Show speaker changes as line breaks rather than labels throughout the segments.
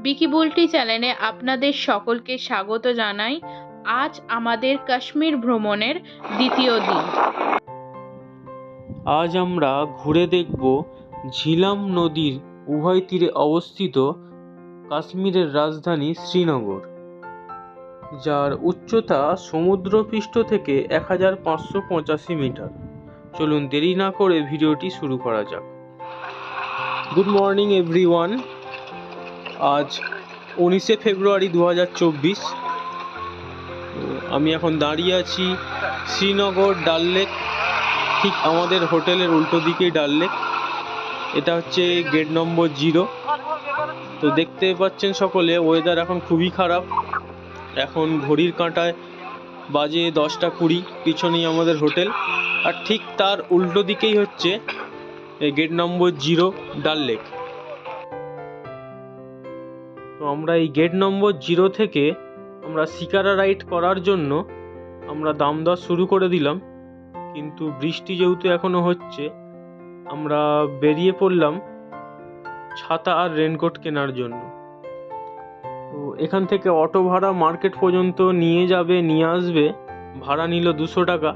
বিকি বুলটি চ্যানেলে আপনাদের সকলকে স্বাগত জানাই। আজ আমাদের কাশ্মীর ভ্রমণের দ্বিতীয় দিন।
আজ আমরা ঘুরে দেখব ঝিলাম নদীর উভয় তীরে অবস্থিত কাশ্মীরের রাজধানী শ্রীনগর, যার উচ্চতা সমুদ্রপৃষ্ঠ থেকে 1585 মিটার। চলুন দেরি না করে ভিডিওটি শুরু করা যাক। Good morning everyone. আজ 19শে ফেব্রুয়ারি 2024। আমি এখন দাঁড়িয়ে আছি শ্রীনগর ডাল লেক, ঠিক আমাদের হোটেলের উল্টো দিকেই ডাল লেক। এটা হচ্ছে গেট নম্বর 0। তো দেখতে পাচ্ছেন সকলে, ওয়েদার এখন খুবই খারাপ। এখন ঘড়ির কাঁটায় বাজে 10টা 20, পিছনেই আমাদের হোটেল, আর ঠিক তার উল্টো দিকেই হচ্ছে গেট নম্বর 0 ডাল লেক। তো আমরা এই গেট নম্বর 0 থেকে আমরা শিকারা রাইড করার জন্য আমরা দাম দর শুরু করে দিলাম, কিন্তু বৃষ্টি যেহেতু এখনো হচ্ছে, আমরা বেরিয়ে পড়লাম ছাতা আর রেনকোট কেনার জন্য। তো এখান থেকে অটো ভাড়া মার্কেট পর্যন্ত নিয়ে যাবে, নিয়ে আসবে, ভাড়া নিল 200 টাকা।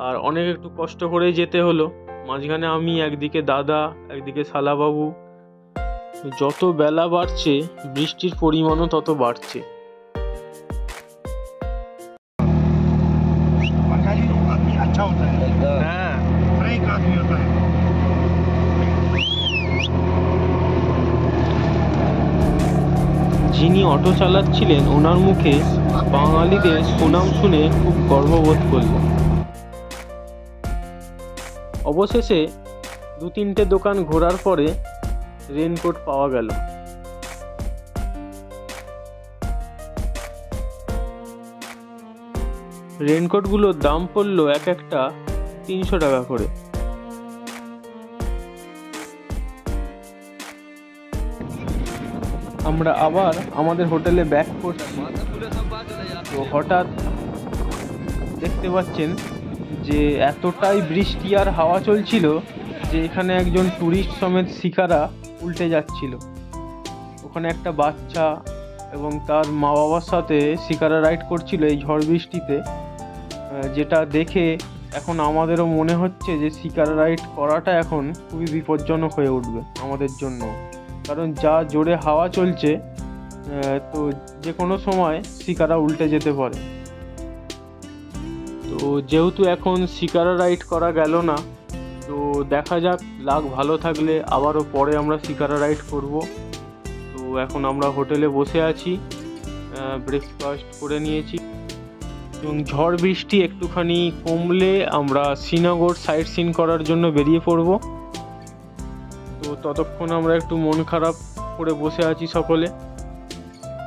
আর অনেক একটু কষ্ট করে যেতে হলো। মাঝখানে আমি, একদিকে দাদা, একদিকে শালাবাবু। যত বেলা বাড়ছে বৃষ্টির পরিমাণও তত বাড়ছে।
अच्छा होता है,
হ্যাঁ,
फ्रैंक आदमी होता है।
যিনি অটো চালাচ্ছিলেন ওনার মুখে বাঙালিদের সুনাম শুনে খুব গর্ববোধ করলেন। অবশেষে 2-3টে দোকান ঘোরার পরে রেনকোট পাওয়া গেল। রেনকোটগুলোর দাম পড়লো এক একটা 300 টাকা করে। আমরা আবার আমাদের হোটেলে ব্যাক করছি। তো হঠাৎ দেখতে পাচ্ছেন যে এতটাই বৃষ্টি আর হাওয়া চলছিল যে এখানে একজন ট্যুরিস্ট সমেত শিকারা উল্টে যাচ্ছিল। ওখানে একটা বাচ্চা এবং তার মা বাবার সাথে শিকারা রাইড করছিল এই ঝড় বৃষ্টিতে, যেটা দেখে এখন আমাদেরও মনে হচ্ছে যে শিকারা রাইড করাটা এখন খুবই বিপজ্জনক হয়ে উঠবে আমাদের জন্য। কারণ যা জোরে হাওয়া চলছে, তো যে কোনো সময় শিকারা উল্টে যেতে পারে। তো যেহেতু এখন শিকারা রাইড করা গেল না, তো দেখা যাক, লাক ভালো থাকলে আবারও পরে আমরা শিকারা রাইড করব। তো এখন আমরা হোটেলে বসে আছি, ব্রেকফাস্ট করে নিয়েছি এবং ঝড় বৃষ্টি একটুখানি কমলে আমরা শ্রীনগর সাইট সিন করার জন্য বেরিয়ে পড়ব। তো ততক্ষণ আমরা একটু মন খারাপ করে বসে আছি সকলে।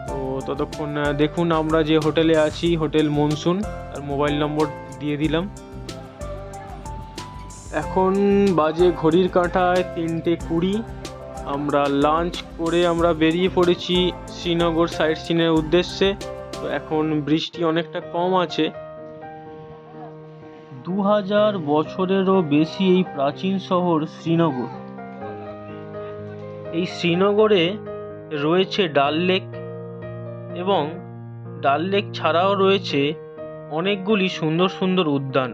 তো ততক্ষণ দেখুন আমরা যে হোটেলে আছি, হোটেল মনসুন, আর মোবাইল নম্বর দিয়ে দিলাম। এখন বাজে ঘড়ির কাঁটায় 3টে 20। আমরা লাঞ্চ করে আমরা বেরিয়ে পড়েছি শ্রীনগর সাইট সিনের উদ্দেশ্যে। তো এখন বৃষ্টি অনেকটা কম আছে। 2000 বছরেরও বেশি এই প্রাচীন শহর শ্রীনগর। এই শ্রীনগরে রয়েছে ডাল লেক, এবং ডাল লেক ছাড়াও রয়েছে অনেকগুলি সুন্দর সুন্দর উদ্যান।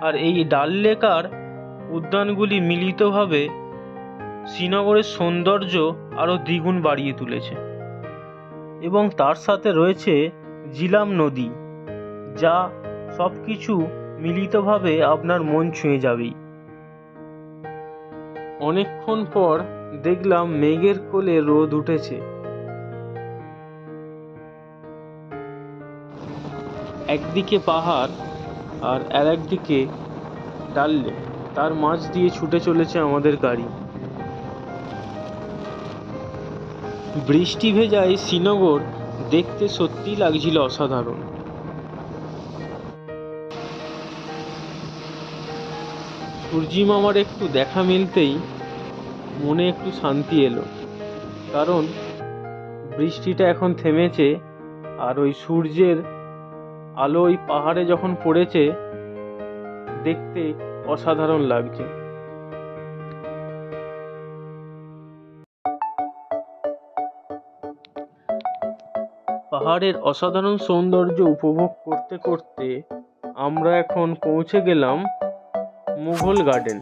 আর এই ডাল লেক আর উদ্যানগুলি মিলিতভাবে শ্রীনগরের সৌন্দর্য আরও দ্বিগুণ বাড়িয়ে তুলেছে। এবং তার সাথে রয়েছে ঝিলাম নদী, যা সব কিছু মিলিতভাবে আপনার মন ছুঁয়ে যাবেই। অনেকক্ষণ পর দেখলাম মেঘের কোলে রোদ উঠেছে। একদিকে পাহাড় আর একদিকে ডাল লেক, তার মাঝ দিয়ে ছুটে চলেছে আমাদের গাড়ি। বৃষ্টি ভেজা এই শ্রীনগর দেখতে সত্যিই লাগছিল অসাধারণ। সূর্যি মামার একটু দেখা মিলতেই মনে একটু শান্তি এলো, কারণ বৃষ্টিটা এখন থেমেছে। আর ওই সূর্যের আলো ওই পাহাড়ে যখন পড়েছে, দেখতে অসাধারণ লাগছে। পাহাড়ের অসাধারণ সৌন্দর্য উপভোগ করতে করতে আমরা এখন পৌঁছে গেলাম মুঘল গার্ডেন।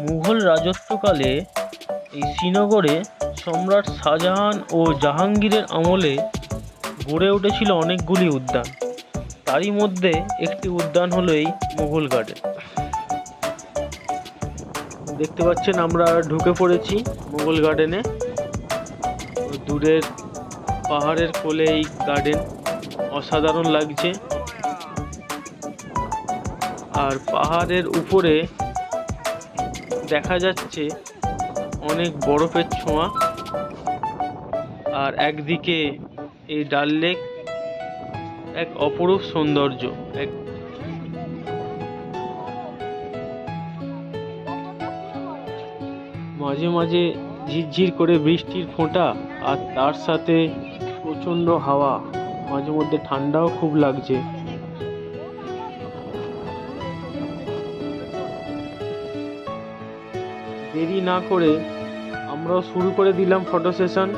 মুঘল রাজত্বকালে এই শ্রীনগরে সম্রাট শাহজাহান ও জাহাঙ্গীরের আমলে গড়ে উঠেছিল অনেকগুলি উদ্যান। তারই মধ্যে একটি উদ্যান হলো এই মুঘল গার্ডেন। দেখতে পাচ্ছেন আমরা ঢুকে পড়েছি মুঘল গার্ডেনে। দূরের পাহাড়ের কোলে এই গার্ডেন, অসাধারণ লাগছে। আর পাহাড়ের উপরে দেখা যাচ্ছে অনেক বরফের ছোঁয়া, আর একদিকে এই ডাল লেক, এক অপরূপ সৌন্দর্য। মাঝে মাঝে ঝিরঝির করে বৃষ্টির ফোঁটা, আর তার সাথে প্রচণ্ড হাওয়া, মাঝে মধ্যে ঠান্ডাও খুব লাগছে। দেরি না করে আমরাও শুরু করে দিলাম ফটো সেশন।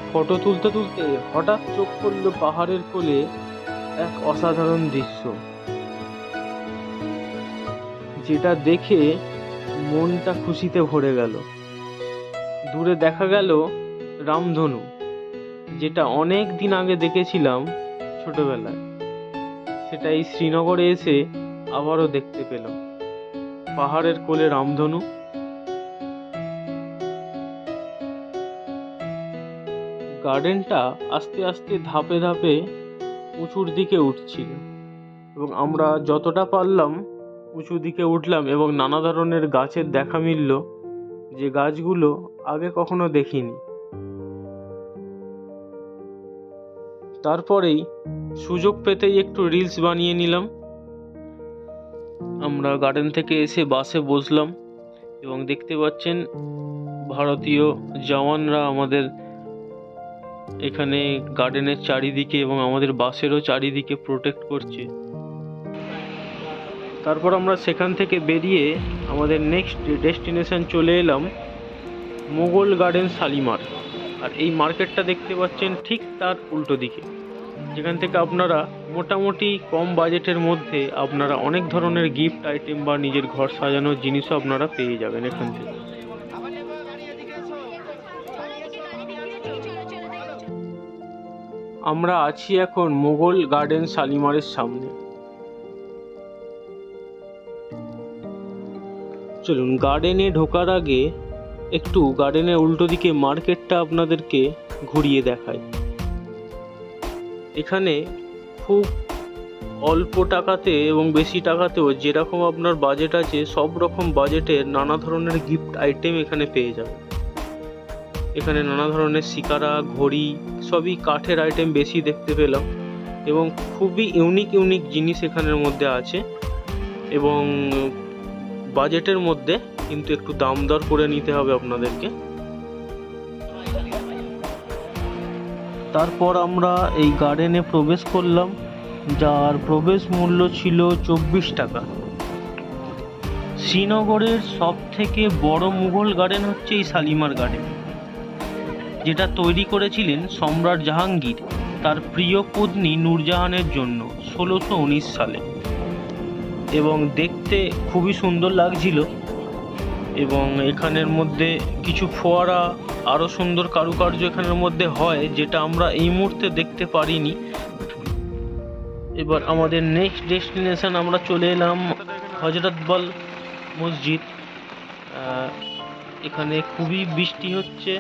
ফটো তুলতে তুলতে হঠাৎ চোখ পড়ল পাহাড়ের কোলে এক অসাধারণ দৃশ্য, যেটা দেখে মনটা খুশিতে ভরে গেল। দূরে দেখা গেল রামধনু, যেটা অনেক দিন আগে দেখেছিলাম ছোটবেলায়। সেটা এই শ্রীনগরে এসে আবারও দেখতে পেলাম, পাহাড়ের কোলে রামধনু। গার্ডেনটা আস্তে আস্তে ধাপে ধাপে উঁচুর দিকে উঠছিল, এবং আমরা যতটা পারলাম উঁচু দিকে উঠলাম, এবং নানা ধরনের গাছের দেখা মিলল, যে গাছগুলো আগে কখনো দেখিনি। তারপরেই সুযোগ পেতেই একটু রিলস বানিয়ে নিলাম। আমরা গার্ডেন থেকে এসে বাসে বসলাম, এবং দেখতে পাচ্ছেন ভারতীয় জওয়ানরা আমাদের এখানে গার্ডেনের চারিদিকে এবং আমাদের বাসেরও চারিদিকে প্রোটেক্ট করছে। তারপর আমরা সেখান থেকে বেরিয়ে আমাদের নেক্সট ডেস্টিনেশন চলে এলাম মুঘল গার্ডেন শালিমার। আর এই মার্কেটটা দেখতে পাচ্ছেন ঠিক তার উল্টো দিকে, যেখান থেকে আপনারা মোটামুটি কম বাজেটের মধ্যে আপনারা অনেক ধরনের গিফট আইটেম বা নিজের ঘর সাজানোর জিনিসও আপনারা পেয়ে যাবেন এখান থেকে। আমরা আছি এখন মুঘল গার্ডেন শালিমারের সামনে। চলুন গার্ডেনে ঢোকার আগে একটু গার্ডেনের উল্টো দিকে মার্কেটটা আপনাদেরকে ঘুরিয়ে দেখাই। এখানে খুব অল্প টাকাতে এবং বেশি টাকাতেও যেরকম আপনার বাজেট আছে সব রকম বাজেটের নানা ধরনের গিফট আইটেম এখানে পেয়ে যাবেন। এখানে নানা ধরনের শিকারা, ঘড়ি, সবই কাঠের আইটেম বেশি দেখতে পেলাম, এবং খুবই ইউনিক জিনিস এখানের মধ্যে আছে, এবং বাজেটের মধ্যে, কিন্তু একটু দাম দর করে নিতে হবে আপনাদেরকে। তারপর আমরা এই গার্ডেনে প্রবেশ করলাম, যার প্রবেশ মূল্য ছিল 24 টাকা। শ্রীনগরের সব থেকে বড় মুঘল গার্ডেন হচ্ছে এই শালিমার গার্ডেন, যেটা তৈরি করেছিলেন সম্রাট জাহাঙ্গীর তার প্রিয় পত্নী নূরজাহানের জন্য 1619 সালে, এবং দেখতে খুবই সুন্দর লাগছিল। এবং এখানের মধ্যে কিছু ফোয়ারা, আরও সুন্দর কারুকার্য এখানের মধ্যে হয়, যেটা আমরা এই মুহূর্তে দেখতে পারিনি। এবার আমাদের নেক্সট ডেস্টিনেশন আমরা চলে এলাম হজরতবল মসজিদ। এখানে খুবই বৃষ্টি হচ্ছে,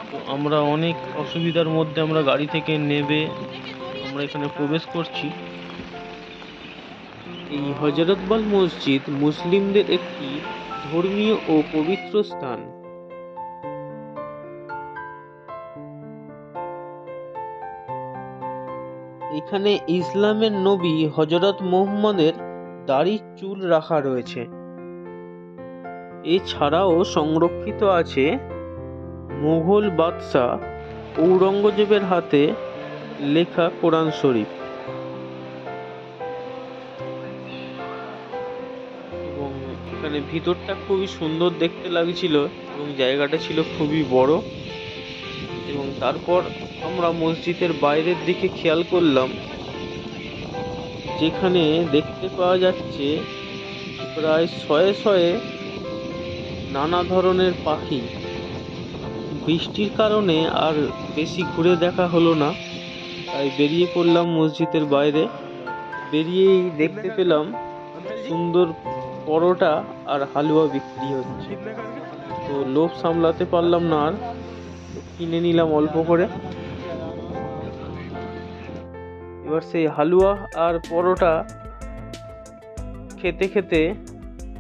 তো আমরা অনেক অসুবিধার মধ্যে আমরা গাড়ি থেকে নেমে আমরা এখানে প্রবেশ করছি। এই হজরতবল মসজিদ মুসলিমদের একটি ধর্মীয় ও পবিত্র স্থান। এখানে ইসলামের নবী হজরত মুহাম্মদের দাড়ির চুল রাখা রয়েছে। এছাড়াও সংরক্ষিত আছে মুঘল বাদশাহ ঔরঙ্গজেবের হাতে লেখা কোরআন শরীফ। এখানে ভিতরটা খুবই সুন্দর দেখতে লাগছিল এবং জায়গাটা ছিল খুবই বড়। এবং তারপর আমরা মসজিদের বাইরের দিকে খেয়াল করলাম, যেখানে দেখতে পাওয়া যাচ্ছে প্রায় শয়ে শয়ে নানা ধরনের পাখি। বৃষ্টির কারণে আর বেশি ঘুরে দেখা হলো না, তাই বেরিয়ে পড়লাম মসজিদের বাইরে। বেরিয়েই দেখতে পেলাম সুন্দর পরোটা আর হালুয়া বিক্রি হচ্ছে। তো লোভ সামলাতে পারলাম না আর, কিনে নিলাম অল্প করে। এবার সেই হালুয়া আর পরোটা খেতে খেতে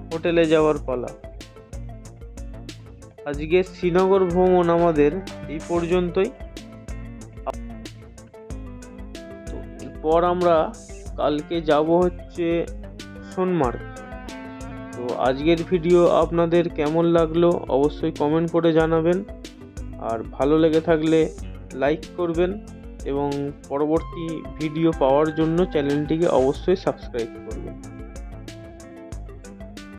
হোটেলে যাওয়ার পালা। আজকে শ্রীনগর ভ্রমণ আমাদের এই পর্যন্তই। তো এরপর আমরা কালকে যাব হচ্ছে সোনমার্গ। তো আজকের ভিডিও আপনাদের কেমন লাগলো অবশ্যই কমেন্ট করে জানাবেন, আর ভালো লেগে থাকলে লাইক করবেন এবং পরবর্তী ভিডিও পাওয়ার জন্য চ্যানেলটিকে অবশ্যই সাবস্ক্রাইব করবেন।